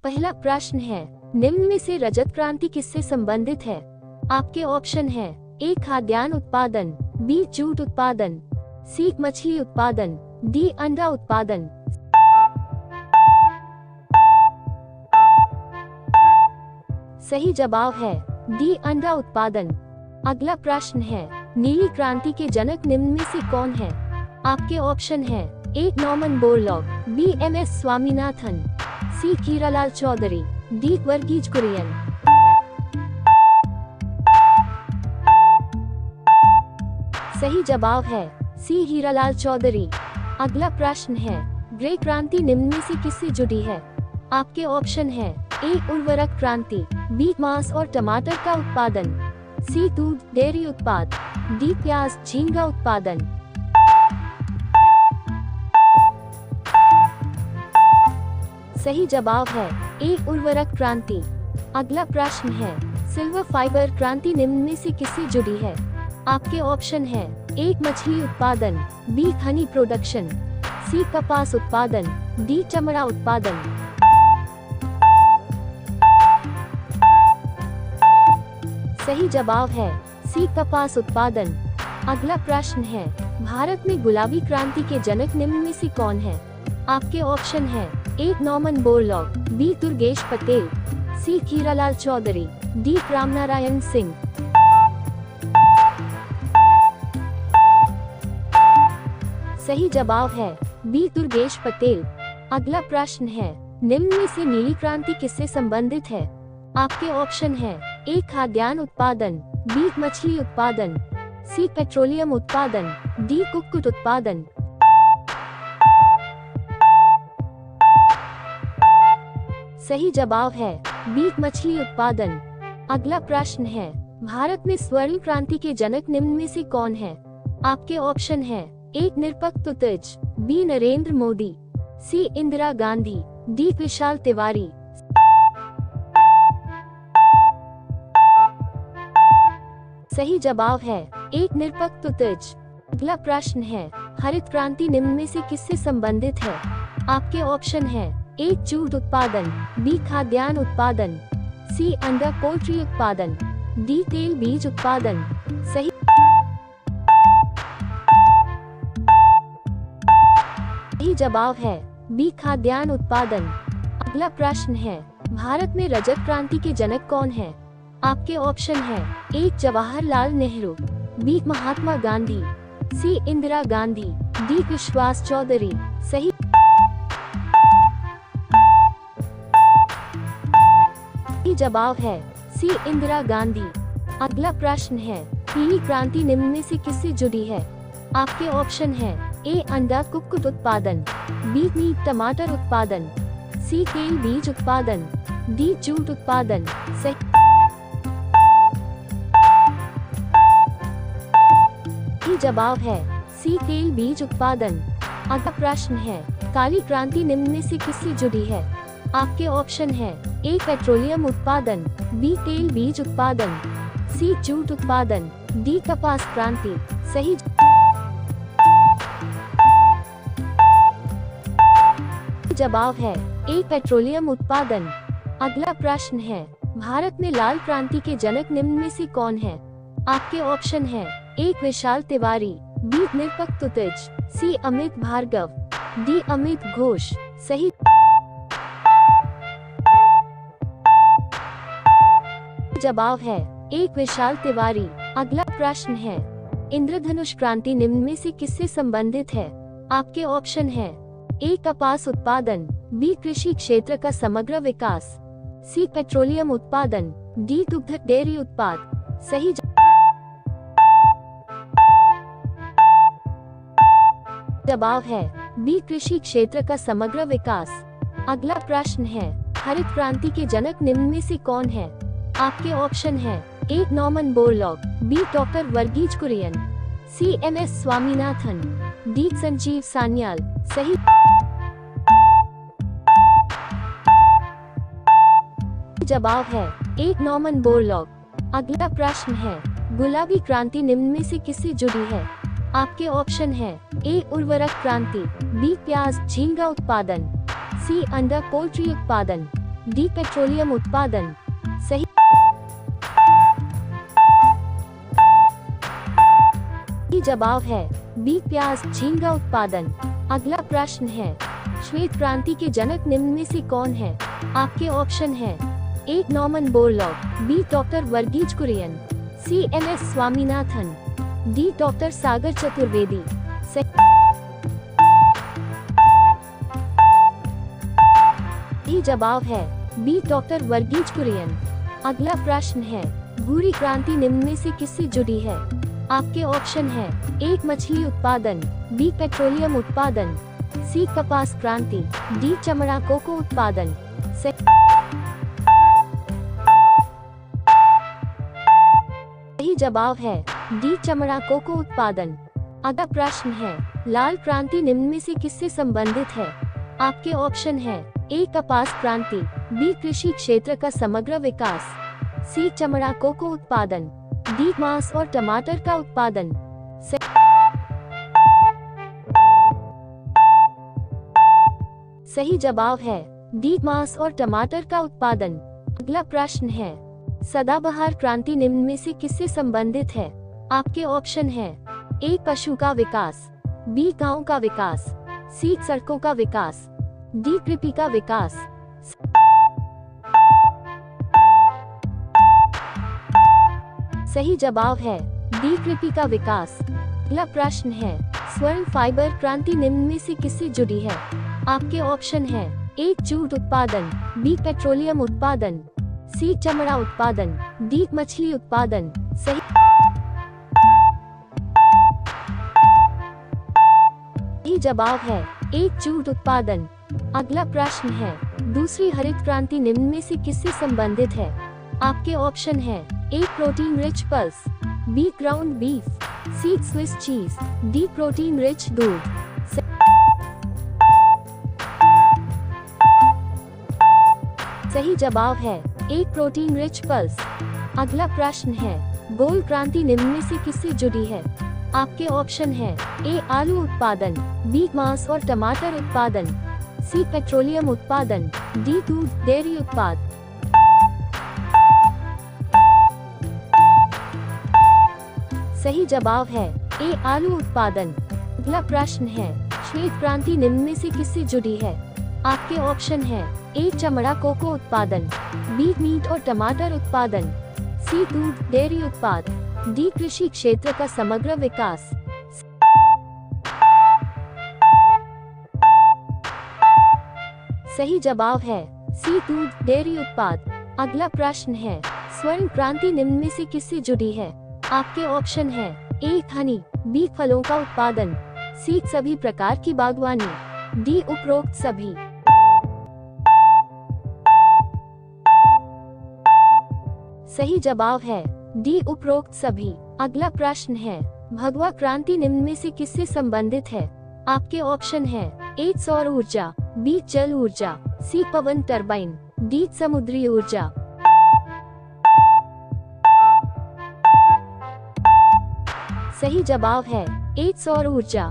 पहला प्रश्न है, निम्न में से रजत क्रांति किससे संबंधित है? आपके ऑप्शन है ए खाद्यान्न उत्पादन, बी जूट उत्पादन, सी मछली उत्पादन, डी अंडा उत्पादन। सही जवाब है डी अंडा उत्पादन। अगला प्रश्न है, नीली क्रांति के जनक निम्न में से कौन है? आपके ऑप्शन है A Norman Borlaug, B M S Swaminathan, C Hiralal Chaudhary, D Verghese Kurien. सही जवाब है सी हीरालाल चौधरी। अगला प्रश्न है, ग्रे क्रांति निम्न में से किससे जुड़ी है? आपके ऑप्शन है ए उर्वरक क्रांति, बी मांस और टमाटर का उत्पादन, सी दूध डेयरी उत्पाद, डी प्याज झींगा उत्पादन। सही जवाब है ए उर्वरक क्रांति। अगला प्रश्न है, सिल्वर फाइबर क्रांति निम्न में से किससे जुड़ी है? आपके ऑप्शन है ए मछली उत्पादन, बी हनी प्रोडक्शन, सी कपास उत्पादन, डी चमड़ा उत्पादन। सही जवाब है सी कपास उत्पादन। अगला प्रश्न है, भारत में गुलाबी क्रांति के जनक निम्न में से कौन है? आपके ऑप्शन है A Norman Borlaug, B Durgesh Patel, C Hiralal Chaudhary, D Ramnarayan Singh. सही जवाब है बी दुर्गेश पटेल। अगला प्रश्न है, निम्न में से नीली क्रांति किससे संबंधित है? आपके ऑप्शन है ए खाद्यान्न उत्पादन, बी मछली उत्पादन, सी पेट्रोलियम उत्पादन, डी कुक्कुट उत्पादन। सही जवाब है बी मछली उत्पादन। अगला प्रश्न है, भारत में स्वर्ण क्रांति के जनक निम्न में से कौन है? आपके ऑप्शन है ए निरपक्ष तेज, बी नरेंद्र मोदी, सी इंदिरा गांधी, डी विशाल तिवारी। सही जवाब है एक निरपक्ष तेज। अगला प्रश्न है, हरित क्रांति निम्न में से किससे संबंधित है? आपके ऑप्शन है ए जूट उत्पादन, बी खाद्यान्न उत्पादन, सी अंडा पोल्ट्री उत्पादन, डी तेल बीज उत्पादन। सही जवाब है बी खाद्यान्न उत्पादन। अगला प्रश्न है, भारत में रजत क्रांति के जनक कौन है? आपके ऑप्शन है ए जवाहरलाल नेहरू, बी महात्मा गांधी, सी इंदिरा गांधी, डी विश्वास चौधरी। सही जवाब है सी इंदिरा गांधी। अगला प्रश्न है, पीली क्रांति निम्न में से किससे जुड़ी है? आपके ऑप्शन है ए अंडा कुक्कुट उत्पादन, बी मीट टमाटर उत्पादन, सी तेल बीज उत्पादन, डी जूट उत्पादन। सही जवाब है सी तेल बीज उत्पादन। अगला प्रश्न है, काली क्रांति निम्न में से किससे जुड़ी है? आपके ऑप्शन है ए पेट्रोलियम उत्पादन, बी तेल बीज उत्पादन, सी जूट उत्पादन, डी कपास क्रांति। सही जवाब है ए पेट्रोलियम उत्पादन। अगला प्रश्न है, भारत में लाल क्रांति के जनक निम्न में से कौन है? आपके ऑप्शन है ए विशाल तिवारी, बी निरपक्ष तेज, सी अमित भार्गव, डी अमित घोष। सही जवाब है ए विशाल तिवारी। अगला प्रश्न है, इंद्रधनुष क्रांति निम्न में से किससे संबंधित है? आपके ऑप्शन है ए कपास उत्पादन, बी कृषि क्षेत्र का समग्र विकास, सी पेट्रोलियम उत्पादन, डी दुग्ध डेयरी उत्पाद। सही जवाब है बी कृषि क्षेत्र का समग्र विकास। अगला प्रश्न है, हरित क्रांति के जनक निम्न में से कौन है? आपके ऑप्शन है A Norman Borlaug, B doctor Verghese Kurien, C M S Swaminathan, D Sanjeev Sanyal. सही जवाब है ए नॉर्मन बोरलॉग। अगला प्रश्न है, गुलाबी क्रांति निम्न में से किससे जुड़ी है? आपके ऑप्शन है ए उर्वरक क्रांति, बी प्याज झींगा उत्पादन, सी अंडा पोल्ट्री उत्पादन, डी पेट्रोलियम उत्पादन। सही जवाब है बी प्याज झींगा उत्पादन। अगला प्रश्न है, श्वेत क्रांति के जनक निम्न में से कौन है? आपके ऑप्शन है A Norman Borlaug, B doctor Verghese Kurien, C M S Swaminathan, D doctor Sagar Chaturvedi. सही जवाब है बी डॉक्टर वर्गीज कुरियन। अगला प्रश्न है, भूरी क्रांति निम्न में से किससे जुड़ी है? आपके ऑप्शन है एक मछली उत्पादन, बी पेट्रोलियम उत्पादन, सी कपास क्रांति, डी चमड़ा कोको उत्पादन। सही जवाब है डी चमड़ा कोको उत्पादन। अगला प्रश्न है, लाल क्रांति निम्न में से किससे संबंधित है? आपके ऑप्शन है ए कपास क्रांति, बी कृषि क्षेत्र का समग्र विकास, सी चमड़ा कोको उत्पादन, डी मांस और टमाटर का उत्पादन। सही जवाब है डी मांस और टमाटर का उत्पादन। अगला प्रश्न है, सदाबहार क्रांति निम्न में से किससे संबंधित है? आपके ऑप्शन है ए पशु का विकास, बी गांव का विकास, सी सड़कों का विकास, डी कृषि का विकास। सही जवाब है डी कृषि का विकास। अगला प्रश्न है, स्वर्ण फाइबर क्रांति निम्न में से किससे जुड़ी है? आपके ऑप्शन है ए जूट उत्पादन, बी पेट्रोलियम उत्पादन, सी चमड़ा उत्पादन, डी मछली उत्पादन। सही जवाब है ए जूट उत्पादन। अगला प्रश्न है, दूसरी हरित क्रांति निम्न में से किससे संबंधित है? आपके ऑप्शन है A protein rich pulse, B ground beef, C Swiss cheese, D protein rich दूध। सही जवाब है ए प्रोटीन रिच पल्स। अगला प्रश्न है, गोल क्रांति निम्न में से किससे जुड़ी है? आपके ऑप्शन है ए आलू उत्पादन, बी मांस और टमाटर उत्पादन, सी पेट्रोलियम उत्पादन, डी दूध डेयरी उत्पाद। सही जवाब है ए आलू उत्पादन। अगला प्रश्न है, श्वेत क्रांति निम्न में से किससे जुड़ी है? आपके ऑप्शन है ए चमड़ा कोको उत्पादन, बी मीट और टमाटर उत्पादन, सी दूध डेयरी उत्पाद, डी कृषि क्षेत्र का समग्र विकास। सही जवाब है सी दूध डेयरी उत्पाद। अगला प्रश्न है, स्वर्ण क्रांति निम्न में से किससे जुड़ी है? आपके ऑप्शन है ए हनी, बी फलों का उत्पादन, सी सभी प्रकार की बागवानी, डी उपरोक्त सभी। सही जवाब है डी उपरोक्त सभी। अगला प्रश्न है, भगवा क्रांति निम्न में से किससे संबंधित है? आपके ऑप्शन है ए सौर ऊर्जा, बी जल ऊर्जा, सी पवन टरबाइन, डी समुद्री ऊर्जा। सही जवाब है ए सौर ऊर्जा।